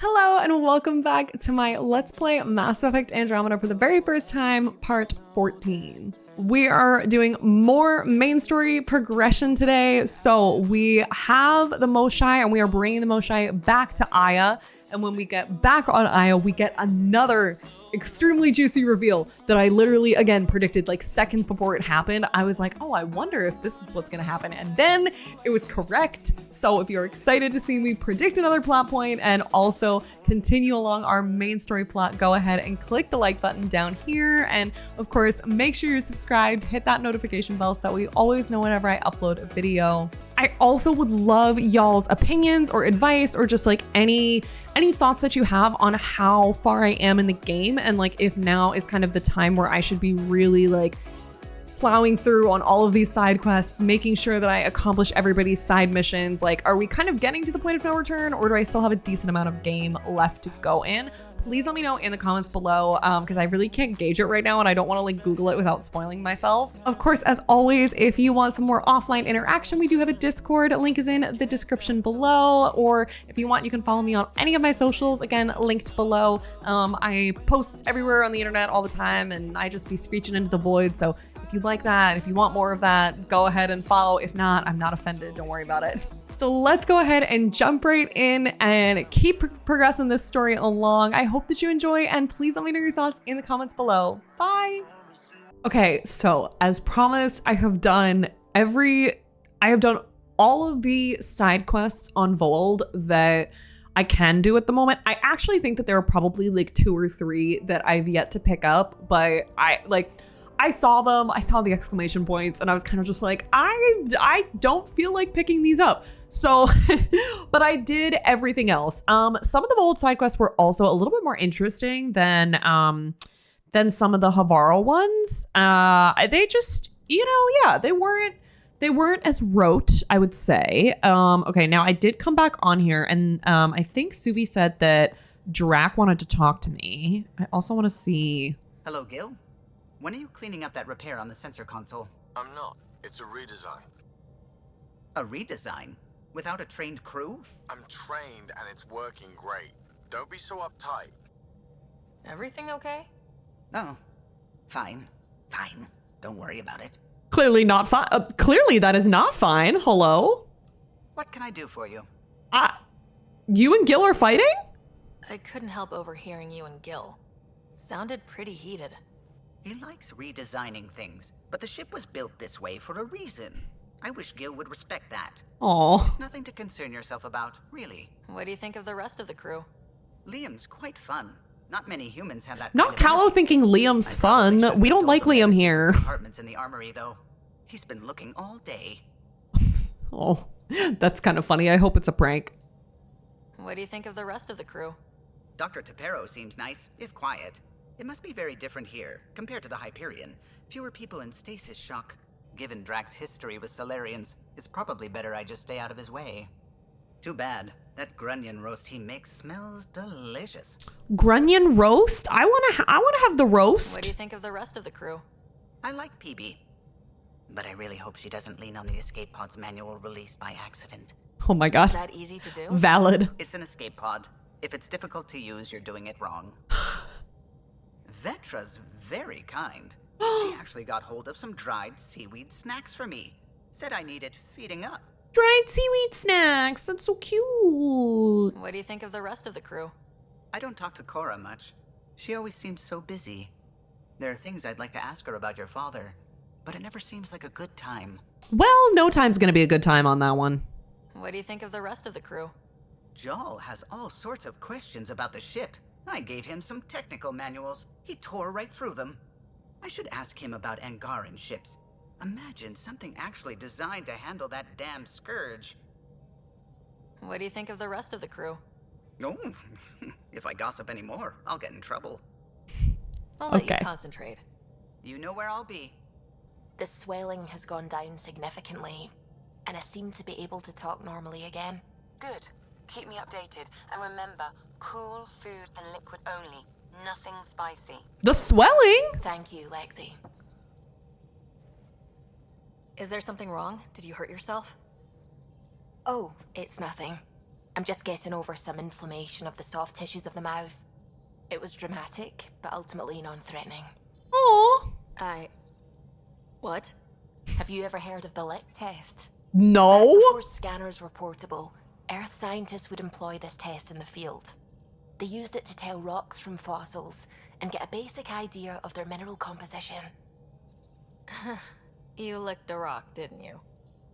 Hello and welcome back to my Let's Play Mass Effect Andromeda for the very first time, part 14. We are doing more main story progression today. So we have the Moshai and we are bringing the Moshai back to Aya. And when we get back on Aya, we get another extremely juicy reveal that I literally, again, predicted like seconds before it happened. I was like, oh, I wonder if this is what's gonna happen. And then it was correct. So if you're excited to see me predict another plot point and also continue along our main story plot, go ahead and click the like button down here. And of course, make sure you're subscribed, hit that notification bell so that we always know whenever I upload a video. I also would love y'all's opinions or advice or just like any thoughts that you have on how far I am in the game and like if now is kind of the time where I should be really like plowing through on all of these side quests, making sure that I accomplish everybody's side missions. Like, are we kind of getting to the point of no return or do I still have a decent amount of game left to go in? Please let me know in the comments below because I really can't gauge it right now and I don't want to like Google it without spoiling myself. Of course, as always, if you want some more offline interaction, we do have a Discord. Link is in the description below, or if you want, you can follow me on any of my socials, again, linked below. I post everywhere on the internet all the time and I just be screeching into the void. So if you like that, if you want more of that, go ahead and follow. If not, I'm not offended. Don't worry about it. So let's go ahead and jump right in and keep progressing this story along. I hope that you enjoy and please let me know your thoughts in the comments below. Bye. Okay, so as promised, I have done all of the side quests on Vold that I can do at the moment. I actually think that there are probably like 2 or 3 that I've yet to pick up, but I saw them, I saw the exclamation points, and I was kind of just like, I don't feel like picking these up. So, but I did everything else. Some of the old side quests were also a little bit more interesting than some of the Havara ones. They just, yeah, they weren't as rote, I would say. Okay, now I did come back on here, and I think Suvi said that Drac wanted to talk to me. I also want to see. Hello, Gil. When are you cleaning up that repair on the sensor console? I'm not. It's a redesign. A redesign? Without a trained crew? I'm trained and it's working great. Don't be so uptight. Everything okay? Oh, fine. Fine. Don't worry about it. Clearly not fine. Clearly that is not fine. Hello? What can I do for you? You and Gil are fighting? I couldn't help overhearing you and Gil. Sounded pretty heated. He likes redesigning things, but the ship was built this way for a reason. I wish Gil would respect that. Aw. It's nothing to concern yourself about, really. What do you think of the rest of the crew? Liam's quite fun. Not many humans have that. Not Callow thinking Liam's fun. We don't like Liam here. Apartments in the armory, though. He's been looking all day. Oh, that's kind of funny. I hope it's a prank. What do you think of the rest of the crew? Dr. Tapero seems nice, if quiet. It must be very different here, compared to the Hyperion. Fewer people in stasis shock. Given Drac's history with Solarians, it's probably better I just stay out of his way. Too bad. That grunion roast he makes smells delicious. Grunion roast? I wanna have the roast. What do you think of the rest of the crew? I like PB. But I really hope she doesn't lean on the escape pod's manual release by accident. Oh my god. Is that easy to do? Valid. It's an escape pod. If it's difficult to use, you're doing it wrong. Vetra's very kind. She actually got hold of some dried seaweed snacks for me. Said I needed feeding up. Dried seaweed snacks. That's so cute. What do you think of the rest of the crew? I don't talk to Cora much. She always seems so busy. There are things I'd like to ask her about your father, but it never seems like a good time. Well, no time's gonna be a good time on that one. What do you think of the rest of the crew? Jal has all sorts of questions about the ship. I gave him some technical manuals. He tore right through them. I should ask him about Angaran ships. Imagine something actually designed to handle that damn scourge. What do you think of the rest of the crew? Oh, if I gossip anymore, I'll get in trouble. I'll let Okay. you concentrate. You know where I'll be. The swelling has gone down significantly, and I seem to be able to talk normally again. Good. Keep me updated. And remember, cool food and liquid only. Nothing spicy. The swelling? Thank you, Lexi. Is there something wrong? Did you hurt yourself? Oh, it's nothing. I'm just getting over some inflammation of the soft tissues of the mouth. It was dramatic, but ultimately non-threatening. Aw. What? Have you ever heard of the lick test? No. Back before scanners were portable, Earth scientists would employ this test in the field. They used it to tell rocks from fossils and get a basic idea of their mineral composition. You licked a rock, didn't you?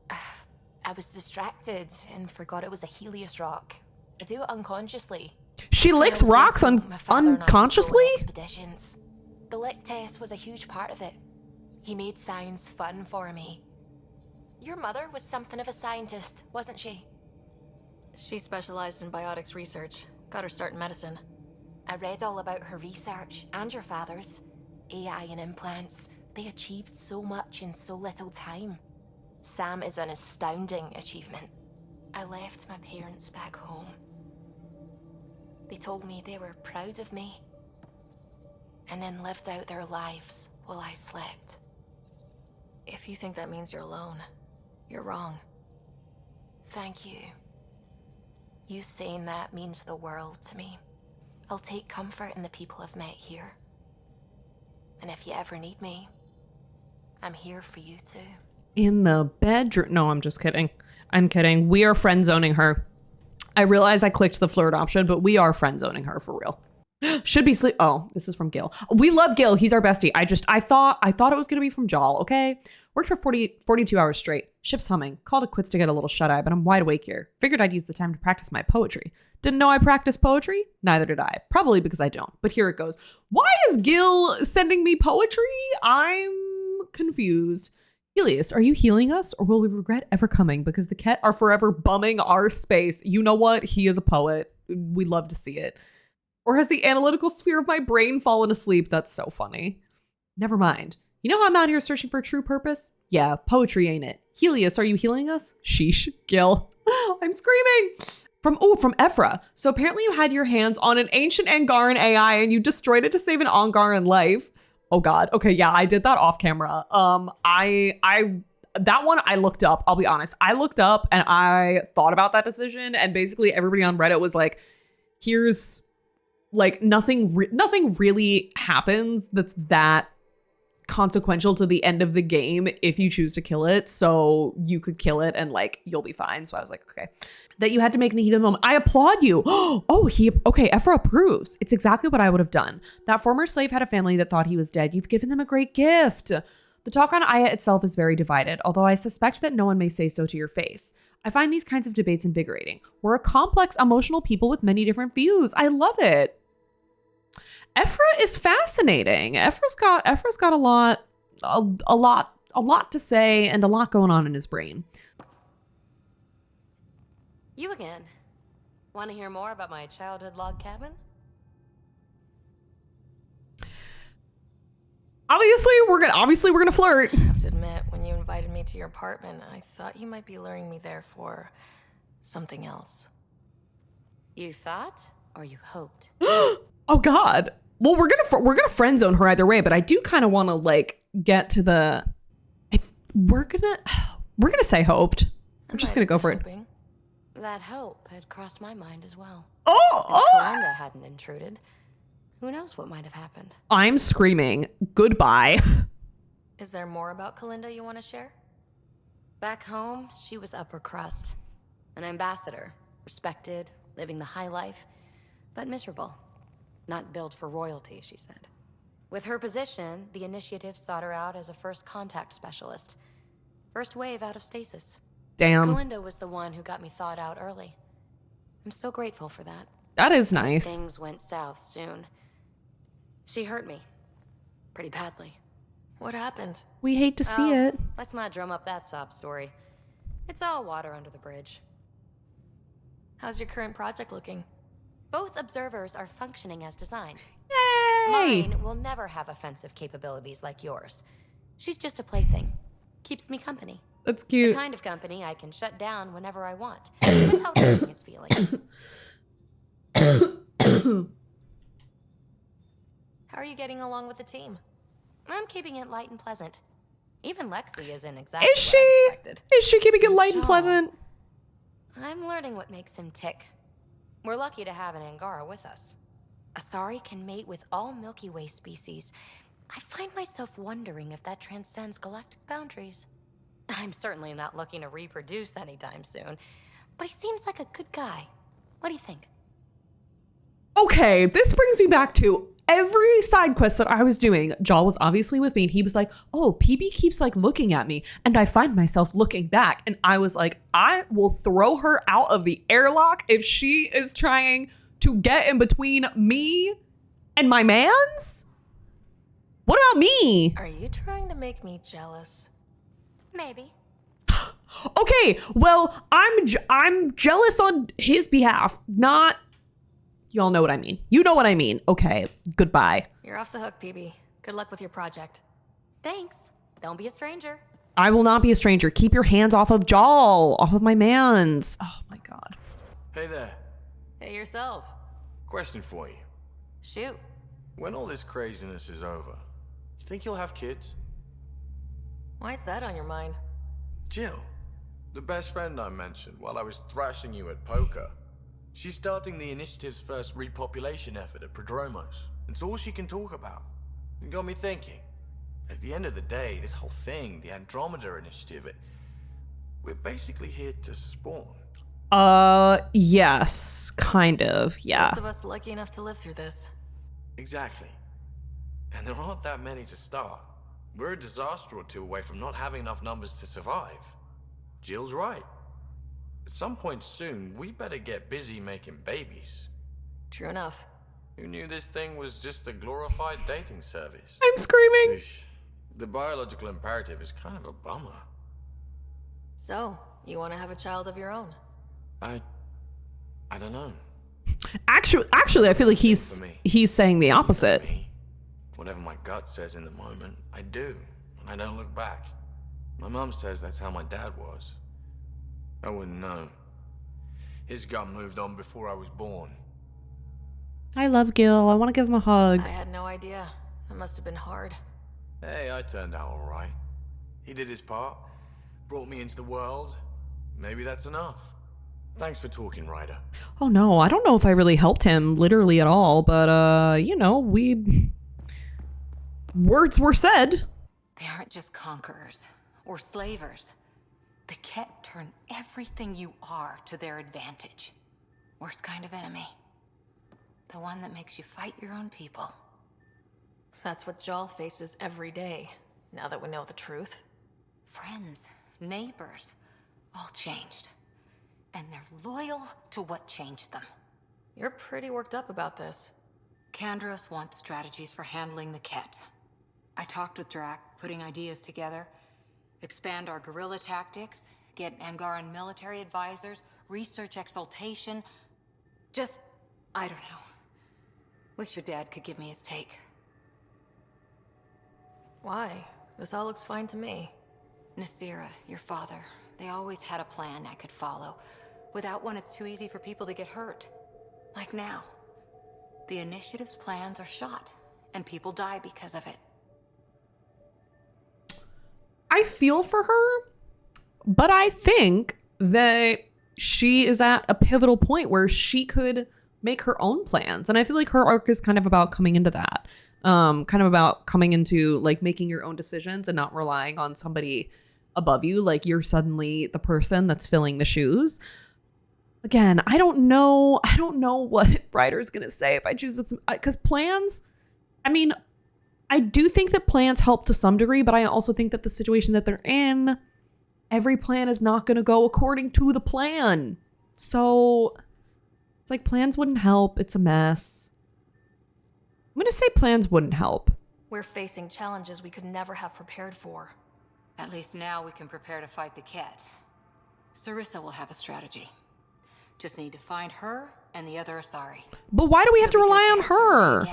I was distracted and forgot it was a Helios rock. I do it unconsciously. She licks rocks unconsciously? Expeditions. The lick test was a huge part of it. He made science fun for me. Your mother was something of a scientist, wasn't she? She specialized in biotics research. Got her start in medicine. I read all about her research, and your father's. AI and implants. They achieved so much in so little time. Sam is an astounding achievement. I left my parents back home. They told me they were proud of me. And then lived out their lives while I slept. If you think that means you're alone, you're wrong. Thank you. You saying that means the world to me. I'll take comfort in the people I've met here. And if you ever need me, I'm here for you too. In the bedroom. No, I'm just kidding. I'm kidding. We are friend zoning her. I realize I clicked the flirt option, but we are friend zoning her for real. Should be sleep. Oh, this is from Gil. We love Gil. He's our bestie. I thought it was going to be from Jal. Okay. Worked for 42 hours straight. Ship's humming. Called it quits to get a little shut eye, but I'm wide awake here. Figured I'd use the time to practice my poetry. Didn't know I practiced poetry? Neither did I. Probably because I don't. But here it goes. Why is Gil sending me poetry? I'm confused. Helios, are you healing us, or will we regret ever coming because the Ket are forever bumming our space? You know what? He is a poet. We love to see it. Or has the analytical sphere of my brain fallen asleep? That's so funny. Never mind. You know how I'm out here searching for true purpose? Yeah, poetry ain't it. Helios, are you healing us? Sheesh, Gil. I'm screaming. From Evfra. So apparently you had your hands on an ancient Angaran AI and you destroyed it to save an Angaran life. Oh God. Okay, yeah, I did that off camera. That one I looked up. I'll be honest. I looked up and I thought about that decision, and basically everybody on Reddit was like, here's like nothing really happens that's that consequential to the end of the game if you choose to kill it. So you could kill it and like you'll be fine. So I was like, okay. That you had to make in the heat of the moment. I applaud you. Evfra approves. It's exactly what I would have done. That former slave had a family that thought he was dead. You've given them a great gift. The talk on Aya itself is very divided, although I suspect that no one may say so to your face. I find these kinds of debates invigorating. We're a complex, emotional people with many different views. I love it. Evfra is fascinating. Evfra's got a lot to say and a lot going on in his brain. You again. Want to hear more about my childhood log cabin? Obviously, we're gonna flirt. I have to admit, when you invited me to your apartment, I thought you might be luring me there for something else. You thought, or you hoped? Oh God. Well, we're gonna friend zone her either way, but I do kind of want to like get to the. We're gonna say hoped. I'm just gonna go for it. That hope had crossed my mind as well. Oh! If Kalinda hadn't intruded, who knows what might have happened? I'm screaming goodbye. Is there more about Kalinda you want to share? Back home, she was upper crust. An ambassador, respected, living the high life, but miserable. Not built for royalty, she said. With her position, the initiative sought her out as a first contact specialist. First wave out of stasis. Damn. Kalinda was the one who got me thawed out early. I'm still grateful for that. That is nice. Things went south soon. She hurt me. Pretty badly. What happened? We hate to see it. Let's not drum up that sob story. It's all water under the bridge. How's your current project looking? Both observers are functioning as designed. Yay! Mine will never have offensive capabilities like yours. She's just a plaything. Keeps me company. That's The cute. kind of company I can shut down whenever I want, without hurting its feelings. How are you getting along with the team? I'm keeping it light and pleasant. Even Lexi isn't exactly Is she? what I expected. Is she keeping it light and Joel. pleasant? I'm learning what makes him tick. We're lucky to have an Angara with us. Asari can mate with all Milky Way species. I find myself wondering if that transcends galactic boundaries. I'm certainly not looking to reproduce anytime soon, but he seems like a good guy. What do you think? Okay, this brings me back to every side quest that I was doing. Jal was obviously with me, and he was like, oh, PB keeps like looking at me, and I find myself looking back. And I was like, I will throw her out of the airlock if she is trying to get in between me and my mans. What about me? Are you trying to make me jealous? Maybe. Okay, well, I'm jealous on his behalf, not... Y'all know what I mean. You know what I mean. Okay, goodbye. You're off the hook, PB. Good luck with your project. Thanks. Don't be a stranger. I will not be a stranger. Keep your hands off of Jal, off of my mans. Oh my God. Hey there. Hey, yourself. Question for you. Shoot. When all this craziness is over, you think you'll have kids? Why is that on your mind? Jill, the best friend I mentioned while I was thrashing you at poker. She's starting the initiative's first repopulation effort at Prodromos. It's all she can talk about. It got me thinking. At the end of the day, this whole thing, the Andromeda initiative, we're basically here to spawn. Yes, kind of, yeah. Those of us lucky enough to live through this. Exactly. And there aren't that many to start. We're a disaster or two away from not having enough numbers to survive. Jill's right. At some point soon, we better get busy making babies. True enough. Who knew this thing was just a glorified dating service? I'm screaming. Oof. The biological imperative is kind of a bummer. So, you want to have a child of your own? I don't know. Actually, I feel like he's saying the opposite. Me. Whatever my gut says in the moment, I do, and I don't look back. My mom says that's how my dad was. I wouldn't know. His gut moved on before I was born. I love Gil. I want to give him a hug. I had no idea. It must have been hard. Hey, I turned out all right. He did his part, brought me into the world. Maybe that's enough. Thanks for talking, Ryder. Oh no, I don't know if I really helped him literally at all, but you know, words were said. They aren't just conquerors or slavers. The Ket turn everything you are to their advantage. Worst kind of enemy. The one that makes you fight your own people. That's what Jal faces every day, now that we know the truth. Friends, neighbors, all changed. And they're loyal to what changed them. You're pretty worked up about this. Kandros wants strategies for handling the Ket. I talked with Drac, putting ideas together. Expand our guerrilla tactics, get Angaran military advisors, research exaltation. Just, I don't know. Wish your dad could give me his take. Why? This all looks fine to me. Nasira, your father, they always had a plan I could follow. Without one, it's too easy for people to get hurt. Like now. The initiative's plans are shot, and people die because of it. I feel for her, but I think that she is at a pivotal point where she could make her own plans. And I feel like her arc is kind of about coming into that. Kind of about coming into like making your own decisions and not relying on somebody above you. Like you're suddenly the person that's filling the shoes. Again, I don't know what Ryder's going to say if I choose it. Because plans, I mean, I do think that plans help to some degree, but I also think that the situation that they're in, every plan is not going to go according to the plan. So it's like plans wouldn't help. It's a mess. I'm going to say plans wouldn't help. We're facing challenges we could never have prepared for. At least now we can prepare to fight the Ket. Sarissa will have a strategy. Just need to find her and the other Asari. But why do we have to rely on her?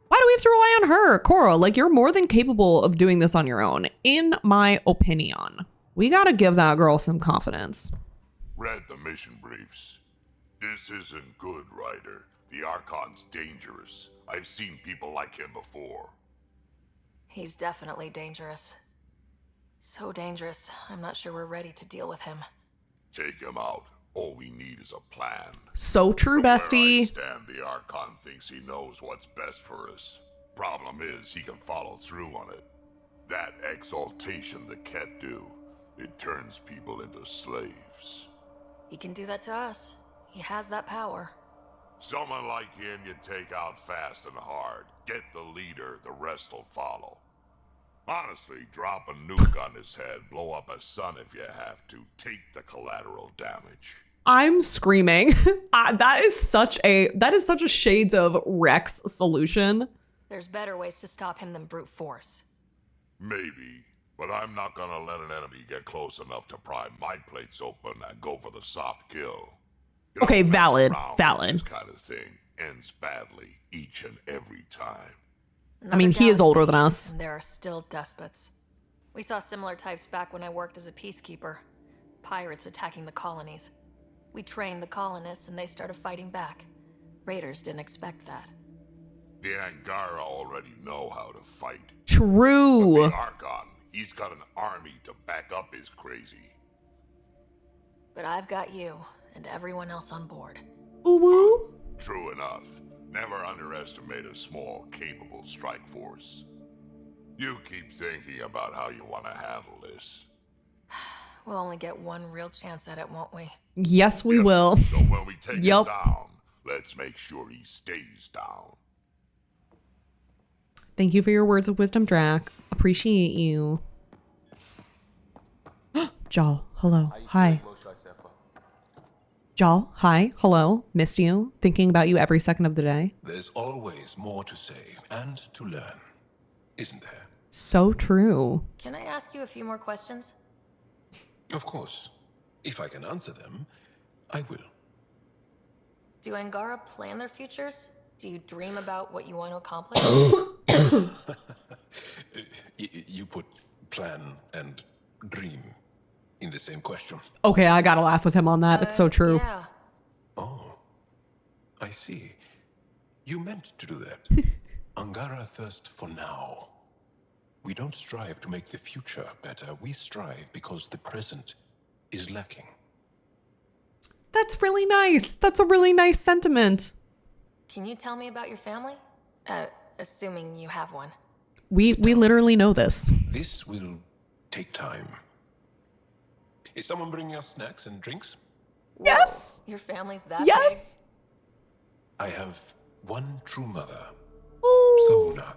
Why do we have to rely on her? Coral, like you're more than capable of doing this on your own, in my opinion. We gotta give that girl some confidence. Read the mission briefs. This isn't good, Ryder. The Archon's dangerous. I've seen people like him before. He's definitely dangerous. So dangerous, I'm not sure we're ready to deal with him. Take him out. All we need is a plan. So true, From where I bestie. stand, the Archon thinks he knows what's best for us. Problem is, he can follow through on it. That exaltation the Ket do, it turns people into slaves. He can do that to us. He has that power. Someone like him you take out fast and hard. Get the leader, the rest will follow. Honestly, drop a nuke on his head, blow up a sun if you have to. Take the collateral damage. I'm screaming. That is such a Shades of Rex solution. There's better ways to stop him than brute force. Maybe, but I'm not gonna let an enemy get close enough to pry my plates open and go for the soft kill. You Okay, don't mess valid, around with valid. This kind of thing ends badly each and every time. I mean, he is older than us. And there are still despots. We saw similar types back when I worked as a peacekeeper. Pirates attacking the colonies. We trained the colonists and they started fighting back. Raiders didn't expect that. The Angara already know how to fight. True. The Archon, he's got an army to back up his crazy. But I've got you and everyone else on board. Ooh woo. True enough. Never underestimate a small, capable strike force. You keep thinking about how you want to handle this. We'll only get one real chance at it, won't we? Yes, we will. So when we take him Yup. down, let's make sure he stays down. Thank you for your words of wisdom, Drac. Appreciate you. Jal, hello. Hi. Jal, hi. Hello. Missed you. Thinking about you every second of the day. There's always more to say and to learn, isn't there? So true. Can I ask you a few more questions? Of course. If I can answer them, I will. Do Angara plan their futures? Do you dream about what you want to accomplish? You put plan and dream in the same question. Okay, I gotta laugh with him on that. It's so true. Yeah. Oh, I see. You meant to do that. Angara thirst for now. We don't strive to make the future better. We strive because the present is lacking. That's really nice. That's a really nice sentiment. Can you tell me about your family? Assuming you have one. We literally know this. This will take time. Is someone bringing us snacks and drinks? Yes. Your family's that Yes. I have one true mother, Ooh. Sona,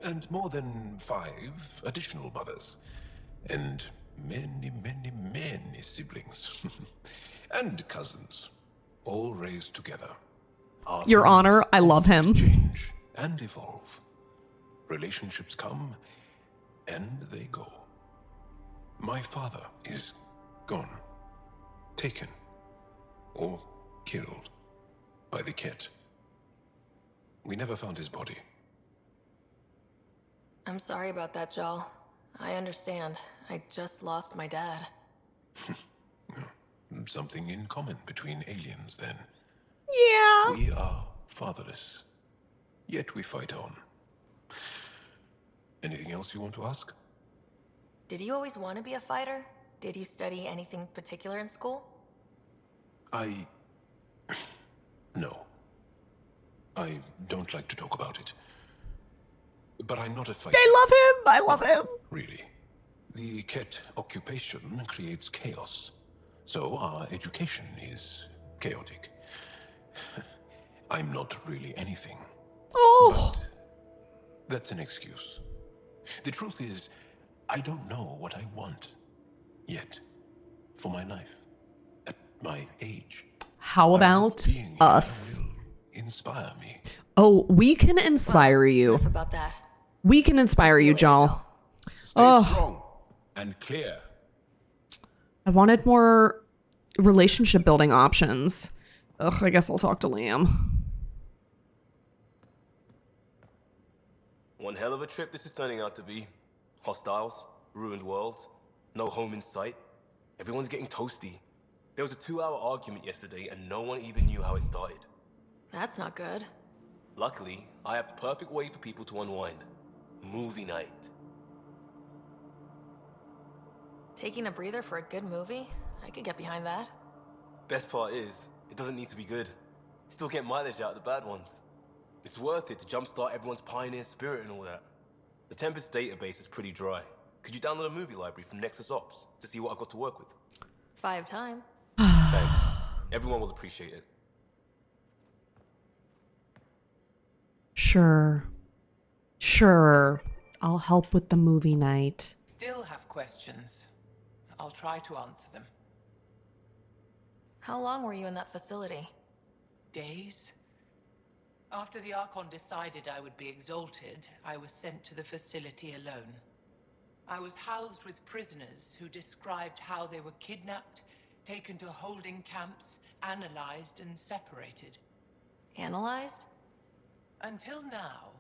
and more than 5 additional mothers, and many, many, many siblings, and cousins, all raised together. Our Your Honor, I love him. Change and evolve. Relationships come and they go. My father is gone, taken, or killed by the Ket. We never found his body. I'm sorry about that, Jal. I understand. I just lost my dad. Something in common between aliens, then. Yeah. We are fatherless, yet we fight on. Anything else you want to ask? Did you always want to be a fighter? Did you study anything particular in school? No. I don't like to talk about it. But I'm not a fighter. I love him. Really. The Ket occupation creates chaos. So our education is chaotic. I'm not really anything. Oh. But that's an excuse. The truth is, I don't know what I want yet for my life at my age. How about Being us? here will inspire me. Oh, we can inspire you. Enough about that. We can inspire you, Jal. Stay strong and clear. I wanted more relationship building options. Ugh, I guess I'll talk to Liam. One hell of a trip this is turning out to be. Hostiles, ruined worlds, no home in sight. Everyone's getting toasty. There was a 2-hour argument yesterday and no one even knew how it started. That's not good. Luckily, I have the perfect way for people to unwind. Movie night. Taking a breather for a good movie? I could get behind that. Best part is, it doesn't need to be good. Still get mileage out of the bad ones. It's worth it to jumpstart everyone's pioneer spirit and all that. The Tempest database is pretty dry. Could you download a movie library from Nexus Ops to see what I've got to work with? 5 time. Thanks. Everyone will appreciate it. Sure. Sure. I'll help with the movie night. Still have questions. I'll try to answer them. How long were you in that facility? Days? After the Archon decided I would be exalted, I was sent to the facility alone. I was housed with prisoners who described how they were kidnapped, taken to holding camps, analyzed and separated. Analyzed? Until now,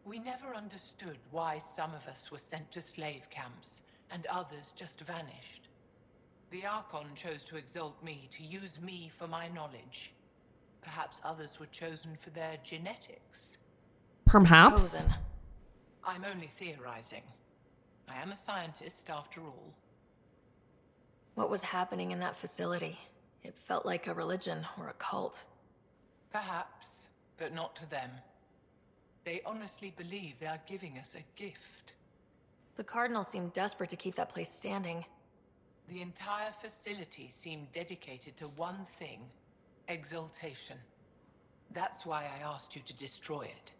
we never understood why some of us were sent to slave camps and others just vanished. The Archon chose to exalt me, to use me for my knowledge. Perhaps others were chosen for their genetics. Perhaps. Chosen. I'm only theorizing. I am a scientist, after all. What was happening in that facility? It felt like a religion or a cult. Perhaps, but not to them. They honestly believe they are giving us a gift. The Cardinal seemed desperate to keep that place standing. The entire facility seemed dedicated to one thing: exaltation. That's why I asked you to destroy it,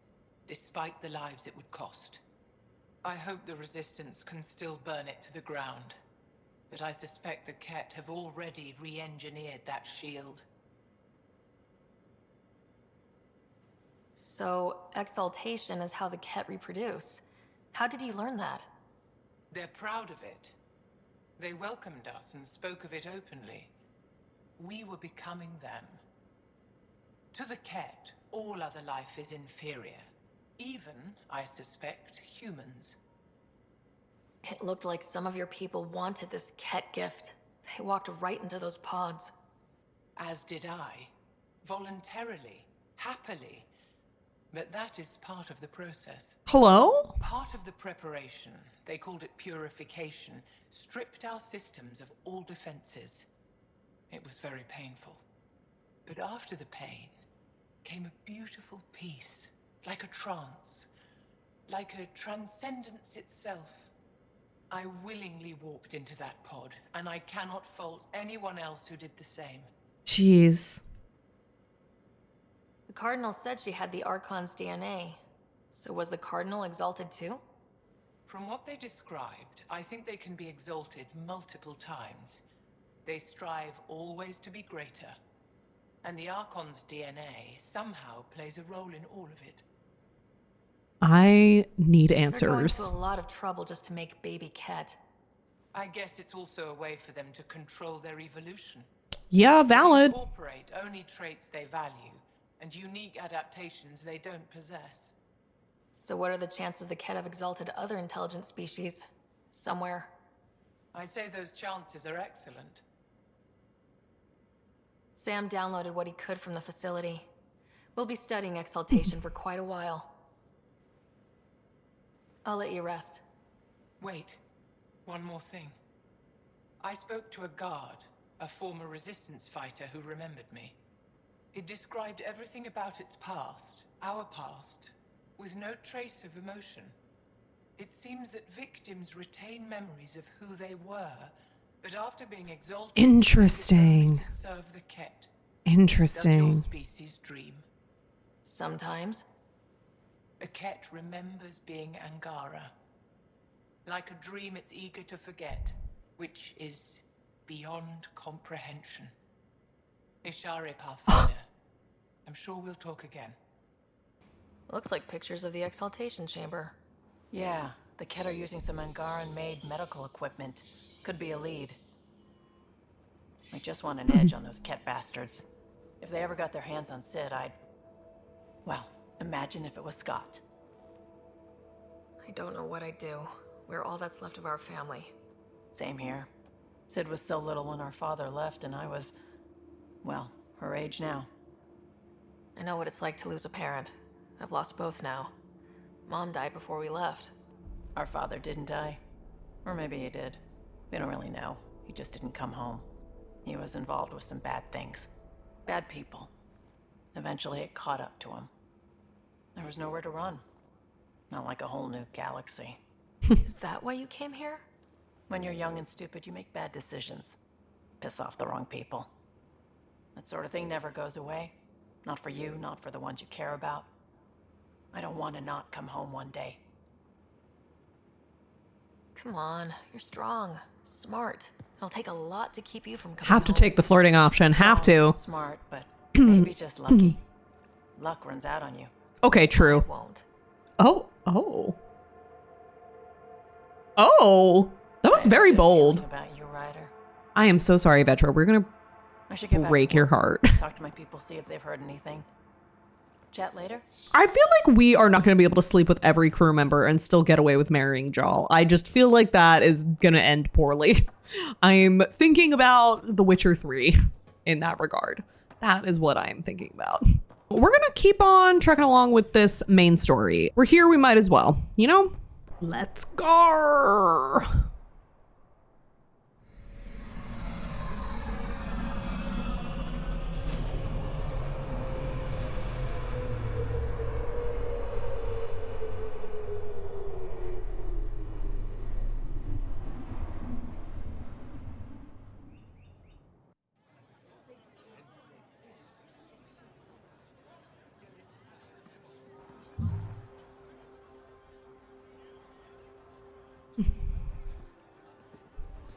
despite the lives it would cost. I hope the Resistance can still burn it to the ground, but I suspect the Ket have already re-engineered that shield. So, exaltation is how the Ket reproduce. How did you learn that? They're proud of it. They welcomed us and spoke of it openly. We were becoming them. To the Ket, all other life is inferior. Even, I suspect, humans. It looked like some of your people wanted this Ket gift. They walked right into those pods. As did I. Voluntarily. Happily. But that is part of the process. Hello? Part of the preparation, they called it purification, stripped our systems of all defenses. It was very painful. But after the pain came a beautiful peace, like a trance, like a transcendence itself. I willingly walked into that pod, and I cannot fault anyone else who did the same. Jeez. The Cardinal said she had the Archon's DNA. So was the Cardinal exalted too? From what they described, I think they can be exalted multiple times. They strive always to be greater. And the Archon's DNA somehow plays a role in all of it. I need They're going answers. to a lot of trouble just to make baby Ket. I guess it's also a way for them to control their evolution. Yeah, valid. They incorporate only traits they value, and unique adaptations they don't possess. So what are the chances the Ket have exalted other intelligent species? Somewhere. I'd say those chances are excellent. Sam downloaded what he could from the facility. We'll be studying exaltation for quite a while. I'll let you rest. Wait, one more thing. I spoke to a guard, a former resistance fighter who remembered me. It described everything about its past, our past, with no trace of emotion. It seems that victims retain memories of who they were, but after being exalted, Interesting. to serve the Ket. Interesting. Does your species dream? Sometimes. A Ket remembers being Angara. Like a dream it's eager to forget, which is beyond comprehension. Ishari Pathfinder. I'm sure we'll talk again. Looks like pictures of the exaltation chamber. Yeah, the Ket are using some Angaran-made medical equipment. Could be a lead. I just want an edge on those Ket bastards. If they ever got their hands on Sid, well, imagine if it was Scott. I don't know what I'd do. We're all that's left of our family. Same here. Sid was so little when our father left, and I was, well, her age now. I know what it's like to lose a parent. I've lost both now. Mom died before we left. Our father didn't die. Or maybe he did. We don't really know. He just didn't come home. He was involved with some bad things. Bad people. Eventually it caught up to him. There was nowhere to run. Not like a whole new galaxy. Is that why you came here? When you're young and stupid, you make bad decisions. Piss off the wrong people. That sort of thing never goes away. Not for you, not for the ones you care about. I don't want to not come home one day. Come on, you're strong, smart. It'll take a lot to keep you from coming Have to home. take the flirting option. Have to. Smart, but maybe just lucky. Luck runs out on you. Okay, true. I won't. Oh. That was very bold. About you, Ryder. I am so sorry, Vetra. We're gonna I should get back break to your work. heart. Talk to my people, see if they've heard anything. Chat later? I feel like we are not going to be able to sleep with every crew member and still get away with marrying Jal. I just feel like that is going to end poorly. I'm thinking about The Witcher 3 in that regard. That is what I'm thinking about. We're going to keep on trekking along with this main story. We're here, we might as well, you know? Let's go.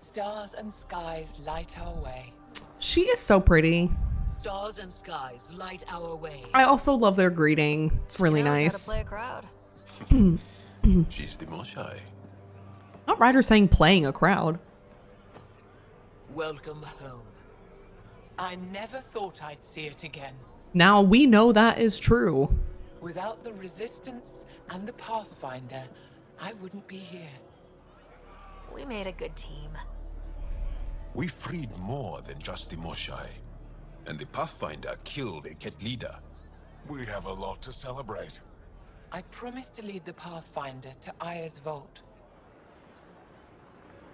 Stars and skies light our way. She is so pretty. Stars and skies light our way. I also love their greeting. It's really She knows nice. how to play a crowd. She's the most shy. Not Ryder saying playing a crowd. Welcome home. I never thought I'd see it again. Now we know that is true. Without the Resistance and the Pathfinder, I wouldn't be here. We made a good team. We freed more than just the Moshai. And the Pathfinder killed a Ket leader. We have a lot to celebrate. I promised to lead the Pathfinder to Aya's vault.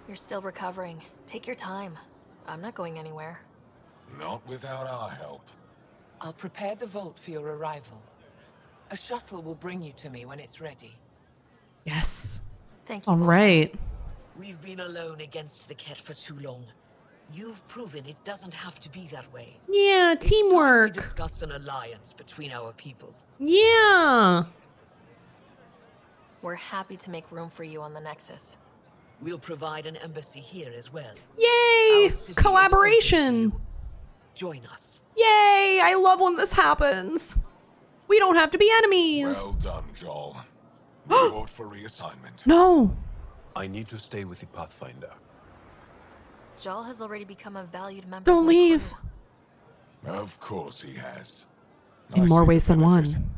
You're still recovering. Take your time. I'm not going anywhere. Not without our help. I'll prepare the vault for your arrival. A shuttle will bring you to me when it's ready. Yes. Thank you. All right. We've been alone against the Ket for too long. You've proven it doesn't have to be that way. Yeah, It's time teamwork. we discussed an alliance between our people. Yeah. We're happy to make room for you on the Nexus. We'll provide an embassy here as well. Yay! Our city is open to Collaboration. you. Join us. Yay! I love when this happens. We don't have to be enemies. Well done, Joel. We vote for reassignment. No. I need to stay with the Pathfinder. Jal has already become a valued member. Don't of my leave. crew. Of course he has. In I more see ways the than benefit. one.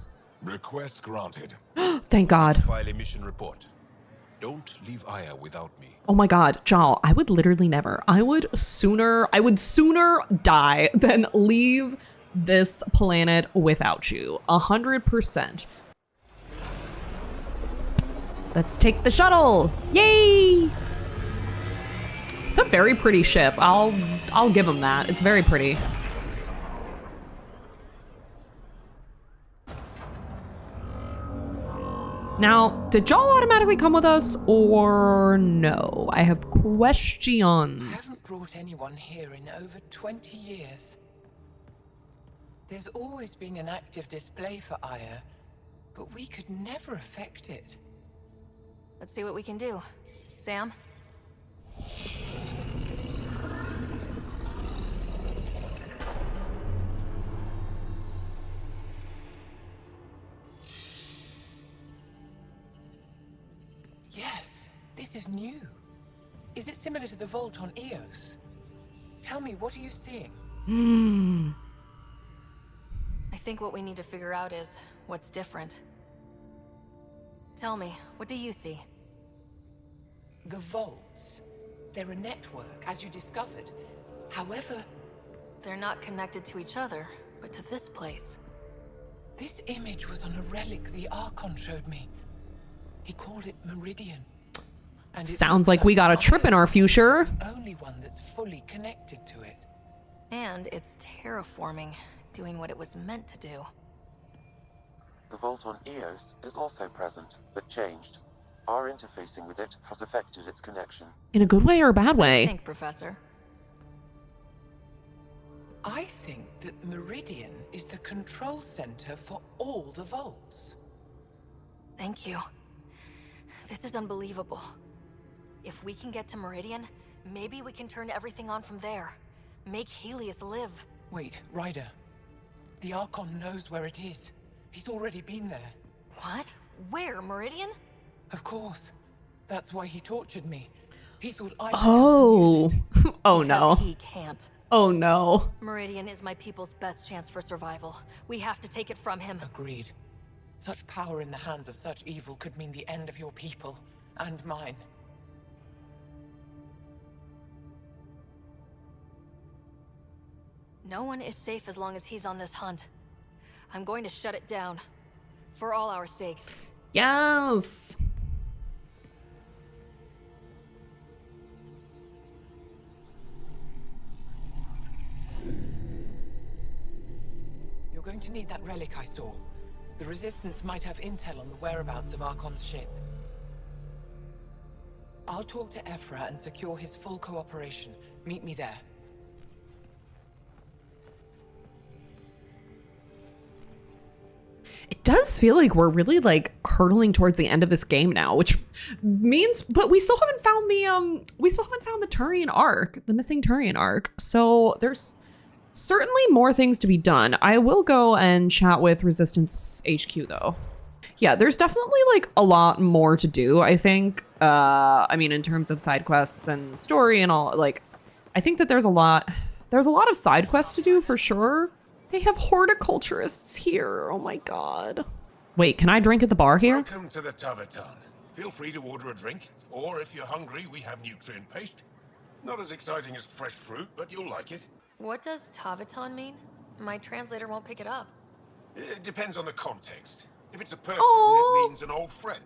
Request granted. Thank God. File a mission report. Don't leave Aya without me. Oh my God, Jal, I would literally never. I would sooner die than leave this planet without you. 100%. Let's take the shuttle. Yay! It's a very pretty ship. I'll give them that. It's very pretty. Now, did Jal automatically come with us or no? I have I questions. haven't brought anyone here in over 20 years. There's always been an active display for Aya, but we could never affect it. Let's see what we can do. Sam? Yes, this is new. Is it similar to the vault on Eos? Tell me, what are you seeing? I think what we need to figure out is what's different. Tell me, what do you see? The vaults. They're a network, as you discovered. However, They're not connected to each other, but to this place. this image was on a relic the Archon showed me. He called it Meridian. And it Sounds looks like we got a trip in our Aya's future. the only one that's fully connected to it. And it's terraforming, doing what it was meant to do. The vault on Eos is also present, but changed. Our interfacing with it has affected its connection. In a good way or a bad What do way? you think, Professor? I think that Meridian is the control center for all the vaults. Thank you. This is unbelievable. If we can get to Meridian, maybe we can turn everything on from there. Make Helios live. Wait, Ryder. The Archon knows where it is. He's already been there. What? Where? Meridian? Of course. That's why he tortured me. He thought I Oh. Oh no. Because he can't. Oh no. Meridian is my people's best chance for survival. We have to take it from him. Agreed. Such power in the hands of such evil could mean the end of your people, and mine. No one is safe as long as he's on this hunt. I'm going to shut it down. For all our sakes. Yes. You're going to need that relic I saw. The Resistance might have intel on the whereabouts of Archon's ship. I'll talk to Evfra and secure his full cooperation. Meet me there. It does feel like we're really like hurtling towards the end of this game now, which means, but we still haven't found the Turian arc, the missing Turian arc. So there's certainly more things to be done. I will go and chat with Resistance HQ though. Yeah, there's definitely like a lot more to do, I think. I mean, in terms of side quests and story and all, like, I think that there's a lot of side quests to do for sure. They have horticulturists here. Oh my god. Wait, can I drink at the bar here? Welcome to the Taverton. Feel free to order a drink, or if you're hungry, we have nutrient paste. Not as exciting as fresh fruit, but you'll like it. What does Taveton mean? My translator won't pick it up. It depends on the context. If it's a person, Aww. it means an old friend.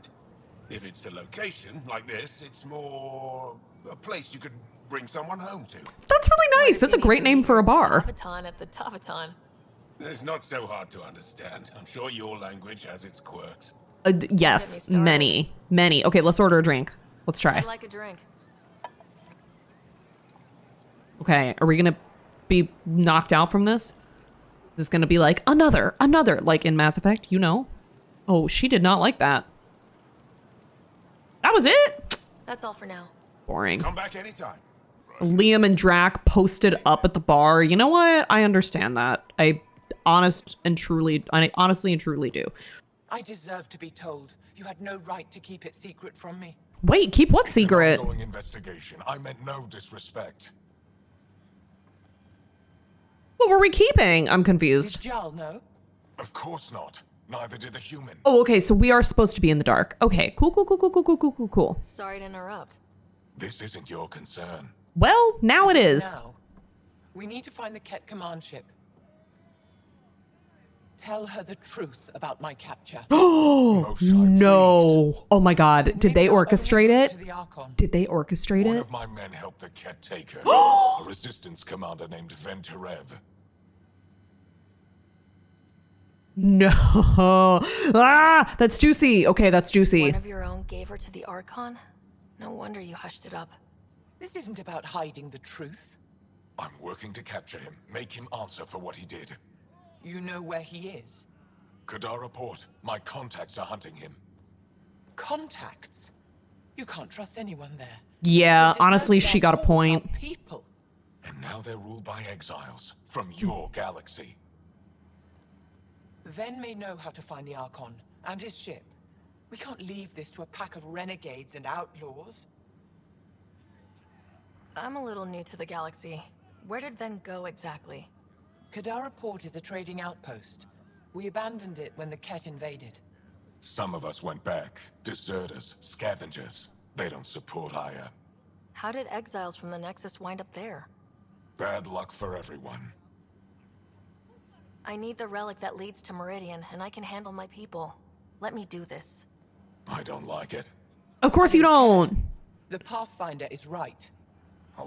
If it's a location, like this, it's more a place you could bring someone home to. That's really nice. That's a great name for a bar. Taveton at the Taveton. It's not so hard to understand. I'm sure your language has its quirks. Yes, many. Okay, let's order a drink. Let's try. I'd like a drink. Okay, are we gonna be knocked out from this? Is this gonna be like another, like in Mass Effect, you know? Oh, she did not like that. That was it? That's all for now. Boring. Come back anytime. Liam and Drac posted up at the bar. You know what? I understand that. I honestly and truly do. I deserve to be told. You had no right to keep it secret from me. Wait, keep what secret? It's an ongoing investigation. I meant no disrespect. What were we keeping? I'm confused. Did Jal know? Of course not. Neither did the human. Oh, okay, so we are supposed to be in the dark. Okay, cool. Sorry to interrupt. This isn't your concern. Well, now it is. Now, we need to find the Ket command ship. Tell her the truth about my capture. Oh, no. Oh my god. Did they orchestrate it? Did they orchestrate One it? of my men helped the Ket take her. A resistance commander named Venturev. No. Ah, that's juicy. Okay, that's juicy. One of your own gave her to the Archon? No wonder you hushed it up. This isn't about hiding the truth. I'm working to capture him, make him answer for what he did. You know where he is? Kadara Port. My contacts are hunting him. Contacts? You can't trust anyone there. Yeah, honestly, she got a point. People. And now they're ruled by exiles from your galaxy. Ven may know how to find the Archon and his ship. We can't leave this to a pack of renegades and outlaws. I'm a little new to the galaxy. Where did Ven go exactly? Kadara Port is a trading outpost. We abandoned it when the Ket invaded. Some of us went back. Deserters, scavengers. They don't support Aya. How did exiles from the Nexus wind up there? Bad luck for everyone. I need the relic that leads to Meridian, and I can handle my people. Let me do this. I don't like it. Of course you don't. The Pathfinder is right.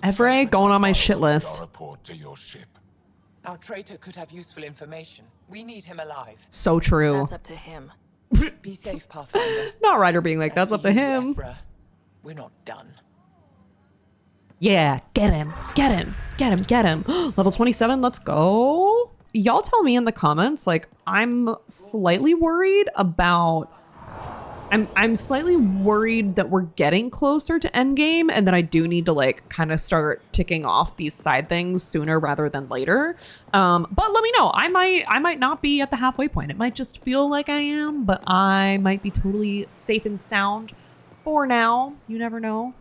Evfra going on my shit list. Report to your ship. Our traitor could have useful information. We need him alive. So true. That's up to him. Be safe, Pathfinder. Not Ryder being like, that's up to him. Evfra, we're not done. Yeah, get him, get him, get him, get him. Level 27, let's go. Y'all tell me in the comments, like, I'm slightly worried about... I'm slightly worried that we're getting closer to endgame and that I do need to like kind of start ticking off these side things sooner rather than later. But let me know. I might not be at the halfway point. It might just feel like I am, but I might be totally safe and sound for now. You never know.